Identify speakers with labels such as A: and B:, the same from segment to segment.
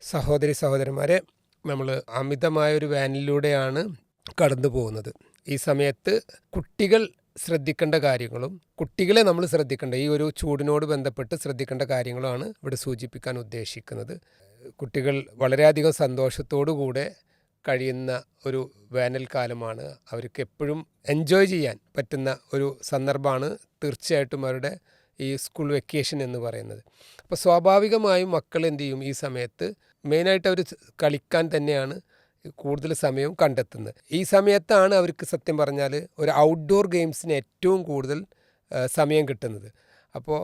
A: സഹോദരി സഹോദരന്മാരെ, നമ്മൾ അമിതമായൊരു വാനിലൂടെയാണ് കടന്നു പോകുന്നത്. ഈ സമയത്ത് കുട്ടികൾ ശ്രദ്ധിക്കേണ്ട കാര്യങ്ങളും കുട്ടികളെ നമ്മൾ ശ്രദ്ധിക്കേണ്ട ഈ ഒരു ചൂടിനോട് ബന്ധപ്പെട്ട് ശ്രദ്ധിക്കേണ്ട കാര്യങ്ങളുമാണ് ഇവിടെ സൂചിപ്പിക്കാൻ ഉദ്ദേശിക്കുന്നത്. കുട്ടികൾ വളരെയധികം സന്തോഷത്തോടു കൂടെ കഴിയുന്ന ഒരു വേനൽക്കാലമാണ്. അവർക്ക് എപ്പോഴും എൻജോയ് ചെയ്യാൻ പറ്റുന്ന ഒരു സന്ദർഭമാണ് തീർച്ചയായിട്ടും അവരുടെ ഈ സ്കൂൾ വെക്കേഷൻ എന്ന് പറയുന്നത്. അപ്പോൾ സ്വാഭാവികമായും മക്കൾ എന്ത് ചെയ്യും, ഈ സമയത്ത് മെയിനായിട്ട് അവർ കളിക്കാൻ തന്നെയാണ് കൂടുതൽ സമയവും കണ്ടെത്തുന്നത്. ഈ സമയത്താണ് അവർക്ക് സത്യം പറഞ്ഞാൽ ഒരു ഔട്ട്ഡോർ ഗെയിംസിന് ഏറ്റവും കൂടുതൽ സമയം കിട്ടുന്നത്. അപ്പോൾ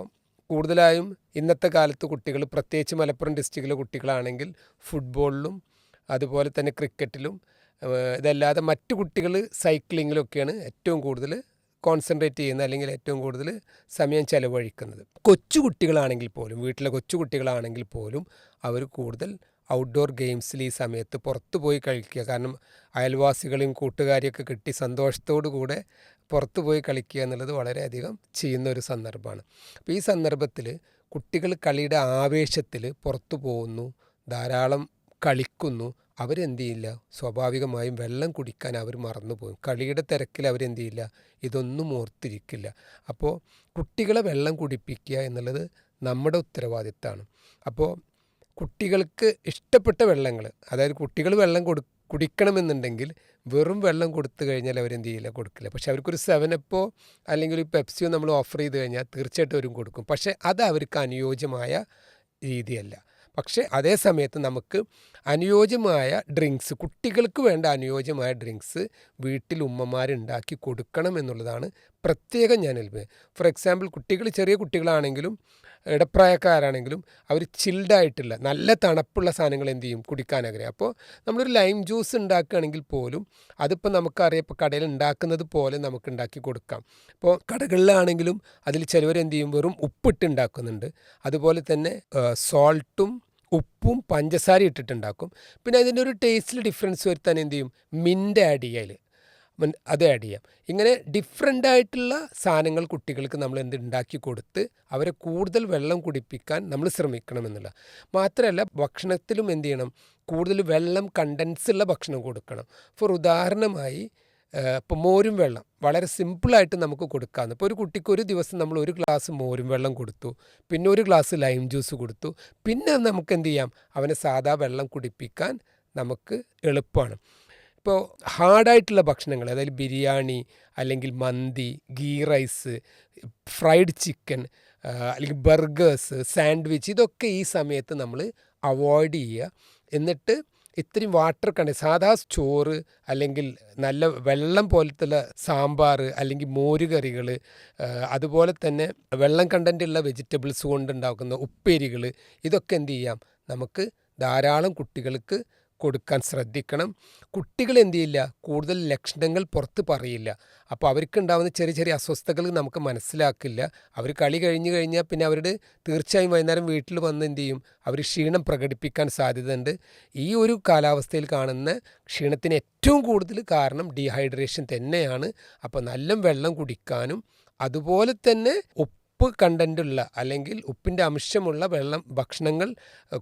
A: കൂടുതലായും ഇന്നത്തെ കാലത്ത് കുട്ടികൾ, പ്രത്യേകിച്ച് മലപ്പുറം ഡിസ്ട്രിക്റ്റിലെ കുട്ടികളാണെങ്കിൽ ഫുട്ബോളിലും അതുപോലെ തന്നെ ക്രിക്കറ്റിലും, ഇതല്ലാതെ മറ്റു കുട്ടികൾ സൈക്ലിങ്ങിലൊക്കെയാണ് ഏറ്റവും കൂടുതൽ കോൺസെൻട്രേറ്റ് ചെയ്യുന്നത്, അല്ലെങ്കിൽ ഏറ്റവും കൂടുതൽ സമയം ചെലവഴിക്കുന്നത്. കൊച്ചു കുട്ടികളാണെങ്കിൽ പോലും, വീട്ടിലെ കൊച്ചു കുട്ടികളാണെങ്കിൽ പോലും അവർ കൂടുതൽ ഔട്ട്ഡോർ ഗെയിംസിൽ ഈ സമയത്ത് പുറത്തു പോയി കളിക്കുക. കാരണം അയൽവാസികളെയും കൂട്ടുകാരെയൊക്കെ കിട്ടി സന്തോഷത്തോടു കൂടെ പുറത്തു പോയി കളിക്കുക എന്നുള്ളത് വളരെയധികം ചെയ്യുന്ന ഒരു സന്ദർഭമാണ്. അപ്പോൾ ഈ സന്ദർഭത്തിൽ കുട്ടികൾ കളിയുടെ ആവേശത്തിൽ പുറത്തു പോകുന്നു, ധാരാളം കളിക്കുന്നു. അവരെന്ത് ചെയ്യില്ല, സ്വാഭാവികമായും വെള്ളം കുടിക്കാൻ അവർ മറന്നുപോകും. കളിയുടെ തിരക്കിൽ അവരെന്ത് ചെയ്യില്ല, ഇതൊന്നും ഓർത്തിരിക്കില്ല. അപ്പോൾ കുട്ടികളെ വെള്ളം കുടിപ്പിക്കുക എന്നുള്ളത് നമ്മുടെ ഉത്തരവാദിത്തമാണ്. അപ്പോൾ കുട്ടികൾക്ക് ഇഷ്ടപ്പെട്ട വെള്ളങ്ങൾ, അതായത് കുട്ടികൾ വെള്ളം കുടിക്കണമെന്നുണ്ടെങ്കിൽ വെറും വെള്ളം കൊടുത്തു കഴിഞ്ഞാൽ അവരെന്ത് ചെയ്യില്ല, കൊടുക്കില്ല. പക്ഷെ അവർക്കൊരു 7 അല്ലെങ്കിൽ ഒരു പെപ്സിയോ നമ്മൾ ഓഫർ ചെയ്ത് കഴിഞ്ഞാൽ തീർച്ചയായിട്ടും അവരും കൊടുക്കും. പക്ഷേ അത് അവർക്ക് അനുയോജ്യമായ രീതിയല്ല. പക്ഷേ അതേ സമയത്ത് നമുക്ക് അനുയോജ്യമായ ഡ്രിങ്ക്സ്, കുട്ടികൾക്ക് വേണ്ട അനുയോജ്യമായ ഡ്രിങ്ക്സ് വീട്ടിൽ ഉമ്മമാരുണ്ടാക്കി കൊടുക്കണം എന്നുള്ളതാണ് പ്രത്യേകം ഞാൻ ഏൽപ്പിക്കുന്നത്. ഫോർ എക്സാമ്പിൾ, കുട്ടികൾ ചെറിയ കുട്ടികളാണെങ്കിലും ഇടപ്രായക്കാരാണെങ്കിലും അവർ ചിൽഡായിട്ടുള്ള നല്ല തണുപ്പുള്ള സാധനങ്ങൾ എന്ത് ചെയ്യും, കുടിക്കാൻ ആഗ്രഹം. അപ്പോൾ നമ്മളൊരു ലൈം ജ്യൂസ് ഉണ്ടാക്കുകയാണെങ്കിൽ പോലും അതിപ്പോൾ നമുക്കറിയാം, ഇപ്പോൾ കടയിൽ ഉണ്ടാക്കുന്നത് പോലെ നമുക്ക് ഉണ്ടാക്കി കൊടുക്കാം. ഇപ്പോൾ കടകളിലാണെങ്കിലും അതിൽ ചിലവരെന്ത് ചെയ്യും, വെറും ഉപ്പിട്ട് ഉണ്ടാക്കുന്നുണ്ട്. അതുപോലെ തന്നെ സോൾട്ടും ഉപ്പും പഞ്ചസാര ഇട്ടിട്ടുണ്ടാക്കും. പിന്നെ അതിൻ്റെ ഒരു ടേസ്റ്റിൽ ഡിഫറൻസ് വരുത്താൻ എന്ത് ചെയ്യും, മിൻ്റ് ആഡ് ചെയ്യുക, അത് ആഡ് ചെയ്യാം. ഇങ്ങനെ ഡിഫറെൻ്റ് ആയിട്ടുള്ള സാധനങ്ങൾ കുട്ടികൾക്ക് നമ്മൾ ഉണ്ടാക്കി കൊടുത്ത് അവരെ കൂടുതൽ വെള്ളം കുടിപ്പിക്കാൻ നമ്മൾ ശ്രമിക്കണമെന്നുള്ള. മാത്രമല്ല ഭക്ഷണത്തിലും എന്ത് ചെയ്യണം, കൂടുതൽ വെള്ളം കണ്ടൻസുള്ള ഭക്ഷണം കൊടുക്കണം. ഫോർ ഉദാഹരണമായി ഇപ്പോൾ മോരും വെള്ളം വളരെ സിമ്പിളായിട്ട് നമുക്ക് കൊടുക്കാമെന്ന്. ഇപ്പോൾ ഒരു കുട്ടിക്ക് ഒരു ദിവസം നമ്മൾ ഒരു ഗ്ലാസ് മോരും വെള്ളം കൊടുത്തു, പിന്നെ ഒരു ഗ്ലാസ് ലൈം ജ്യൂസ് കൊടുത്തു, പിന്നെ നമുക്ക് എന്ത് ചെയ്യാം, അവനെ സാധാ വെള്ളം കുടിപ്പിക്കാൻ നമുക്ക് എളുപ്പമാണ്. ഇപ്പോൾ ഹാർഡായിട്ടുള്ള ഭക്ഷണങ്ങൾ, അതായത് ബിരിയാണി അല്ലെങ്കിൽ മന്തി, ഗീ റൈസ്, ഫ്രൈഡ് ചിക്കൻ അല്ലെങ്കിൽ ബർഗേഴ്സ്, സാൻഡ്വിച്ച്, ഇതൊക്കെ ഈ സമയത്ത് നമ്മൾ അവോയ്ഡ് ചെയ്യുക. എന്നിട്ട് ഇത്രയും വാട്ടർ സാധാ ചോറ് അല്ലെങ്കിൽ നല്ല വെള്ളം പോലത്തുള്ള സാമ്പാർ അല്ലെങ്കിൽ മോരുകറികൾ, അതുപോലെ തന്നെ വെള്ളം കണ്ടൻ്റുള്ള വെജിറ്റബിൾസ് കൊണ്ടുണ്ടാക്കുന്ന ഉപ്പേരികൾ, ഇതൊക്കെ എന്ത് ചെയ്യാം, നമുക്ക് ധാരാളം കുട്ടികൾക്ക് കൊടുക്കാൻ ശ്രദ്ധിക്കണം. കുട്ടികൾ എന്ത് ചെയ്യില്ല, കൂടുതൽ ലക്ഷണങ്ങൾ പുറത്ത് പറയില്ല. അപ്പോൾ അവർക്കുണ്ടാകുന്ന ചെറിയ ചെറിയ അസ്വസ്ഥതകൾ നമുക്ക് മനസ്സിലാക്കില്ല. അവർ കളി കഴിഞ്ഞ് കഴിഞ്ഞാൽ പിന്നെ അവരുടെ തീർച്ചയായും വൈകുന്നേരം വീട്ടിൽ വന്ന് എന്ത് ചെയ്യും, അവർ ക്ഷീണം പ്രകടിപ്പിക്കാൻ സാധ്യതയുണ്ട്. ഈ ഒരു കാലാവസ്ഥയിൽ കാണുന്ന ക്ഷീണത്തിന് ഏറ്റവും കൂടുതൽ കാരണം ഡീഹൈഡ്രേഷൻ തന്നെയാണ്. അപ്പോൾ നല്ല വെള്ളം കുടിക്കാനും അതുപോലെ തന്നെ ഉപ്പ് കണ്ടൻ്റുള്ള അല്ലെങ്കിൽ ഉപ്പിൻ്റെ അംശമുള്ള ഭക്ഷണങ്ങൾ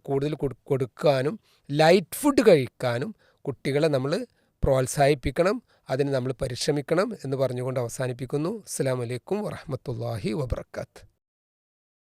A: കൂടുതൽ കൊടുക്കാനും ലൈറ്റ് ഫുഡ് കഴിക്കാനും കുട്ടികളെ നമ്മൾ പ്രോത്സാഹിപ്പിക്കണം. അതിന് നമ്മൾ പരിശ്രമിക്കണം എന്ന് പറഞ്ഞുകൊണ്ട് അവസാനിപ്പിക്കുന്നു. അസ്സലാമു അലൈക്കും വറഹ്മത്തുള്ളാഹി വബറകാതുഹു.